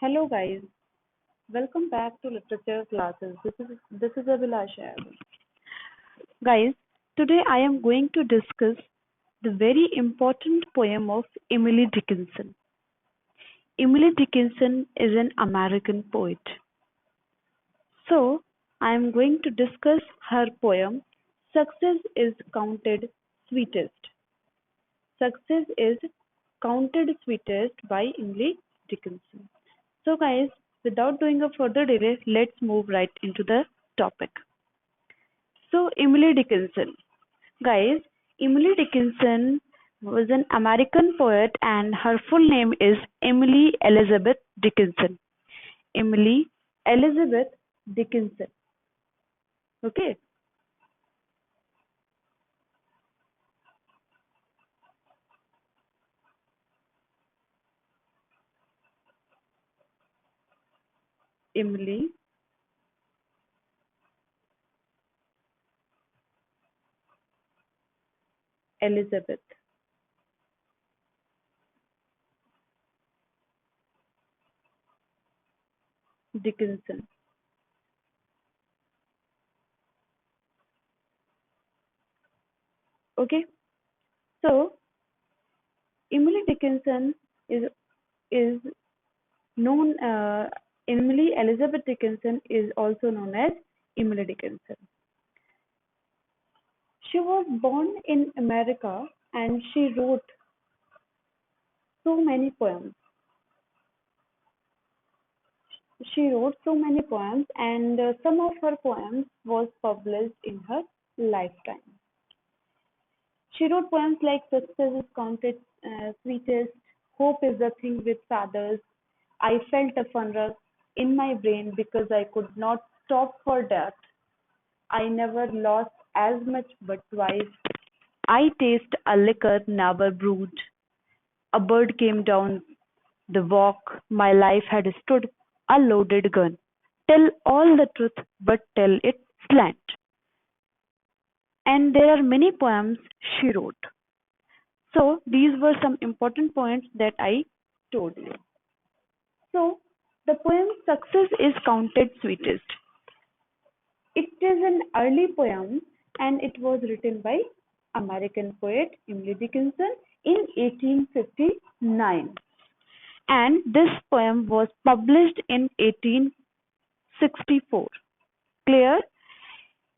Hello guys, welcome back to literature classes. This is Abhilasha. Guys, today I am going to discuss the very important poem of Emily Dickinson. Emily Dickinson is an American poet. So, I am going to discuss her poem Success is Counted Sweetest. Success is Counted Sweetest by Emily Dickinson. So, guys, without doing a further delay, let's move right into the topic. So, Emily Dickinson. Guys, Emily Dickinson was an American poet, and her full name is Emily Elizabeth Dickinson. Emily Elizabeth Dickinson. Okay, Emily Elizabeth Dickinson. Okay, so Emily Dickinson is is known. Emily Elizabeth Dickinson is also known as Emily Dickinson. She was born in America and she wrote so many poems. She wrote so many poems and some of her poems was published in her lifetime. She wrote poems like Success is Counted Sweetest, Hope is the Thing with Feathers, I Felt a Fun Rush in My Brain because I could not stop for death, I never lost as much but twice, I taste a liquor never brewed, a bird came down the walk, my life had stood a loaded gun. Tell all the truth, but tell it slant. And there are many poems she wrote. So these were some important points that I told you. So the poem Success is Counted Sweetest. It is an early poem and it was written by American poet Emily Dickinson in 1859. And this poem was published in 1864. Clear?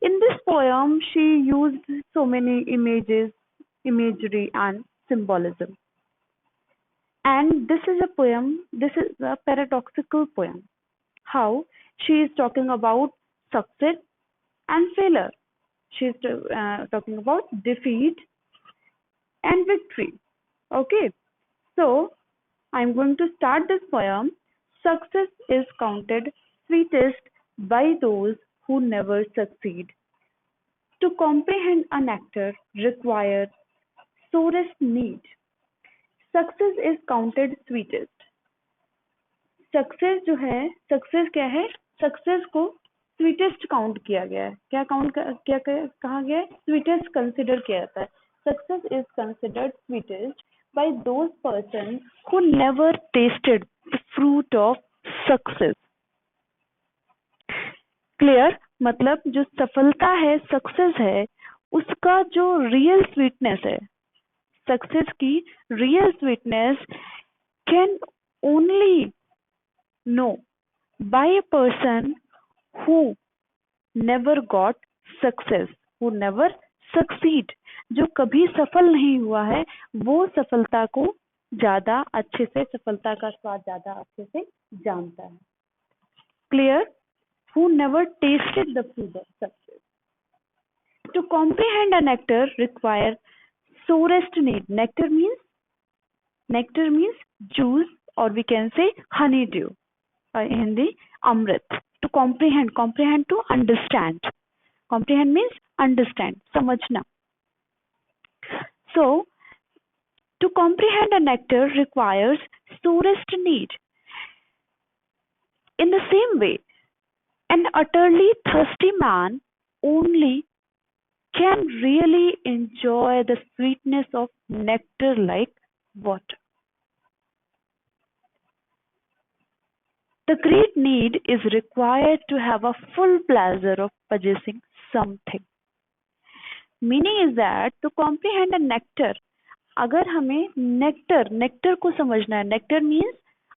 In this poem, she used so many images, imagery, and symbolism. And this is a paradoxical poem. How she is talking about success and failure. She is talking about defeat and victory. Okay, so I'm going to start this poem. Success is counted sweetest by those who never succeed. To comprehend an actor requires sorest need. Success is counted sweetest. Success जो है success क्या है success को sweetest count किया गया है क्या कहा गया है स्वीटेस्ट कंसिडर किया जाता है success is considered sweetest by those person who never tasted the fruit of success clear मतलब जो सफलता है सक्सेस है उसका जो रियल स्वीटनेस है सक्सेस की real sweetness can only know by a person who never got success, who never succeed, जो कभी सफल नहीं हुआ है वो सफलता को ज्यादा अच्छे से सफलता का स्वाद ज्यादा अच्छे से जानता है clear who never tasted the fruit of success. To comprehend an actor require sorest need. Nectar means juice or we can say honeydew. In Hindi, Amrit. To comprehend to understand. Comprehend means understand, samajhna. So, to comprehend an actor requires sorest need. In the same way, an utterly thirsty man only can really enjoy the sweetness of nectar like water. The great need is required to have a full pleasure of possessing something. Meaning is that to comprehend a nectar, अगर हमें nectar nectar को समझना है, nectar means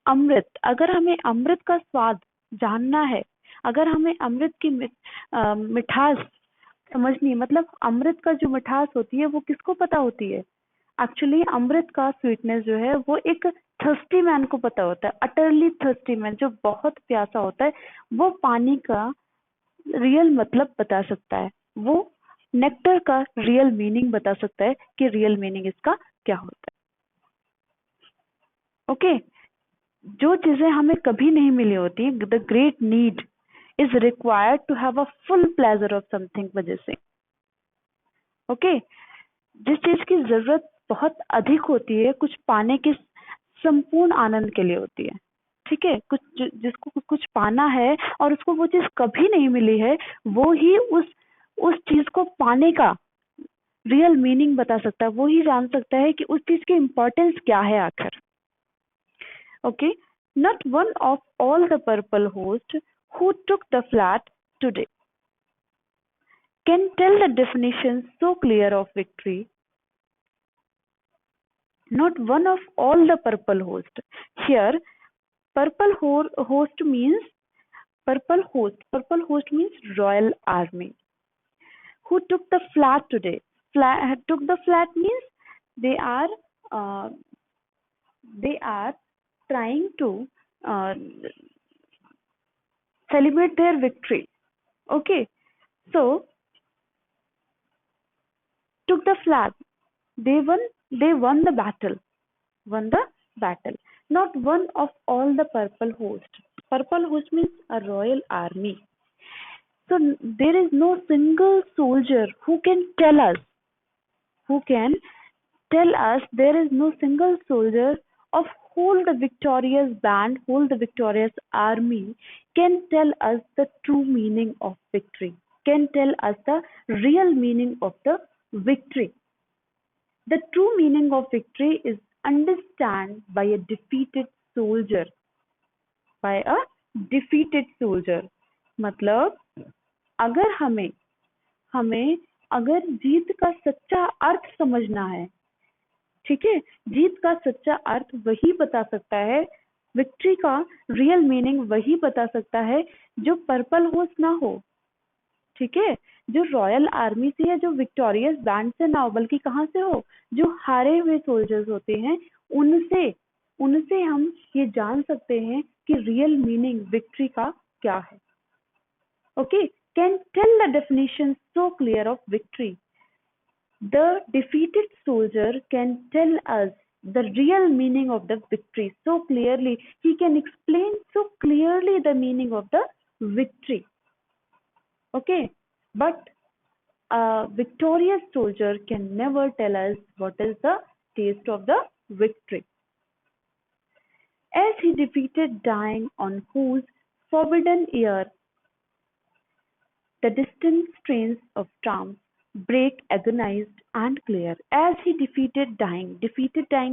अमृत, अगर हमें अमृत का स्वाद जानना है, अगर हमें अमृत की मिठास समझनी है, मतलब अमृत का जो मिठास होती है वो किसको पता होती है? एक्चुअली अमृत का स्वीटनेस जो है वो एक थर्स्टी मैन को पता होता है, अटरली थर्स्टी मैन जो बहुत प्यासा होता है, वो पानी का रियल मतलब बता सकता है, वो नेक्टर का रियल मीनिंग बता सकता है कि रियल मीनिंग इसका क्या होता है। ओके, जो चीजें हमें कभी नहीं मिली होती, the great need is required to have a full pleasure of something वजह से। ओके, जिस चीज की जरूरत बहुत अधिक होती है कुछ पाने के संपूर्ण आनंद के लिए होती है, ठीक है, कुछ जिसको कुछ पाना है और उसको वो चीज कभी नहीं मिली है, वो ही उस चीज को पाने का रियल मीनिंग बता सकता है, वो ही जान सकता है कि उस चीज की इम्पोर्टेंस क्या है आखिर। Okay, not one of all the purple host who took the flat today can tell the definition so clear of victory. Not one of all the purple host. Here, purple host means purple host. Purple host means royal army. Who took the flat today? Took the flat means they are uh, they are trying to uh, celebrate their victory. Okay, so took the flag. They won. They won the battle. Won the battle. Not one of all the purple host. Purple host means a royal army. So there is no single soldier who can tell us. Who can tell us there is no single soldier of whole the victorious band, whole the victorious army can tell us the true meaning of victory, can tell us the real meaning of the victory. The true meaning of victory is understood by a defeated soldier. By a defeated soldier. मतलब अगर हमें हमें अगर जीत का सच्चा अर्थ समझना है, ठीक है, जीत का सच्चा अर्थ वही बता सकता है, विक्ट्री का रियल मीनिंग वही बता सकता है जो पर्पल होस्ट ना हो, ठीक है, जो रॉयल आर्मी से या जो विक्टोरियस बैंड से ना हो, बल्कि कहाँ से हो, जो हारे हुए सोल्जर्स होते हैं उनसे उनसे हम ये जान सकते हैं कि रियल मीनिंग विक्ट्री का क्या है। Okay, can tell the definition so clear of victory. The defeated soldier can tell us the real meaning of the victory so clearly. He can explain so clearly the meaning of the victory. Okay, but a victorious soldier can never tell us what is the taste of the victory. As he defeated dying on whose forbidden ear the distant strains of trams break agonized and clear. As he defeated dying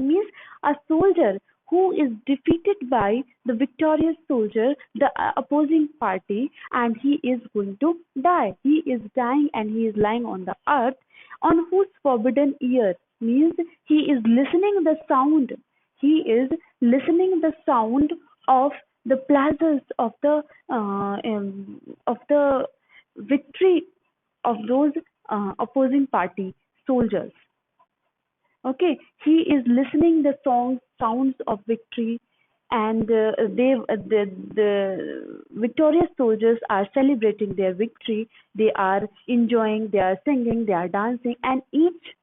means a soldier who is defeated by the victorious soldier, the opposing party, and he is going to die. He is dying and he is lying on the earth, on whose forbidden ear means he is listening the sound. He is listening the sound of the plazas of the victory of those opposing party soldiers. Okay, he is listening the sounds of victory, and the victorious soldiers are celebrating their victory. They are enjoying, they are singing, they are dancing, and each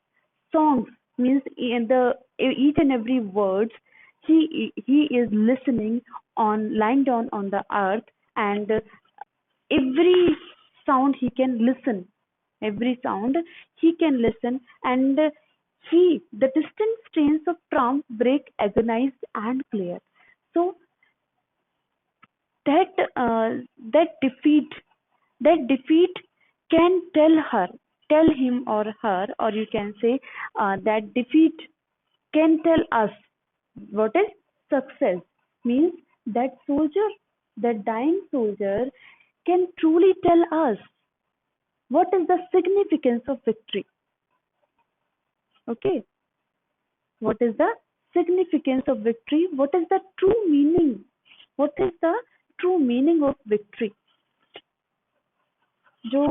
song means in the each and every words he is listening on lying down on the earth, and every sound he can listen, every sound he can listen, and the distant strains of trump break agonized and clear. So that that defeat that defeat can tell him or her, or you can say that defeat can tell us what is success. Means that soldier the dying soldier can truly tell us what is the significance of victory. Okay, what is the significance of victory? What is the true meaning? What is the true meaning of victory? जो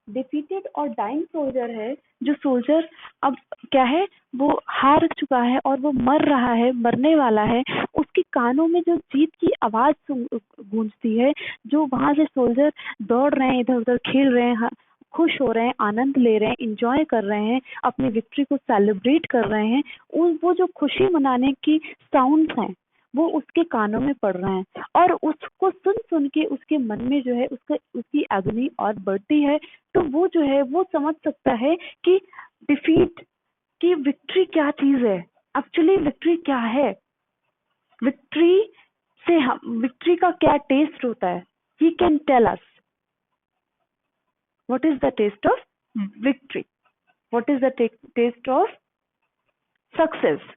defeated और dying soldier है, जो soldier अब क्या है, वो हार चुका है और वो मर रहा है, मरने वाला है, उसके कानों में जो जीत की आवाज गूंजती है, जो वहां से सोल्जर दौड़ रहे हैं, इधर उधर खेल रहे हैं, खुश हो रहे हैं, आनंद ले रहे हैं, इंजॉय कर रहे हैं, अपनी विक्ट्री को सेलिब्रेट कर रहे हैं, वो जो खुशी मनाने की साउंड्स हैं वो उसके कानों में पड़ रहे हैं, और उसको सुन सुन के उसके मन में जो है उसकी अग्नि और बढ़ती है। तो वो जो है वो समझ सकता है कि डिफीट की विक्ट्री क्या चीज है, एक्चुअली विक्ट्री क्या है, विक्ट्री से हम विक्ट्री का क्या टेस्ट होता है। He can tell us what is the taste of victory, what is the taste of success.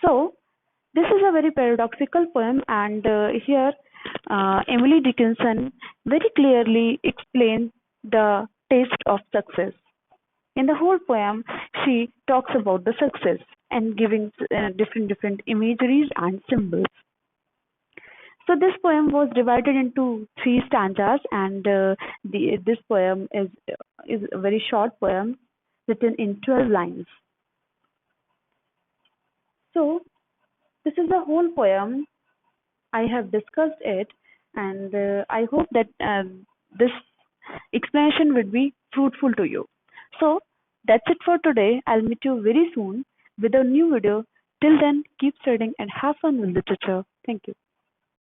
So this is a very paradoxical poem, and here Emily Dickinson very clearly explains the taste of success. In the whole poem, she talks about the success and giving different imageries and symbols. So this poem was divided into 3 stanzas, and this poem is a very short poem written in 12 lines. So this is the whole poem. I have discussed it, and I hope that this explanation would be fruitful to you. So that's it for today. I'll meet you very soon with a new video. Till then, keep studying and have fun with literature. Thank you.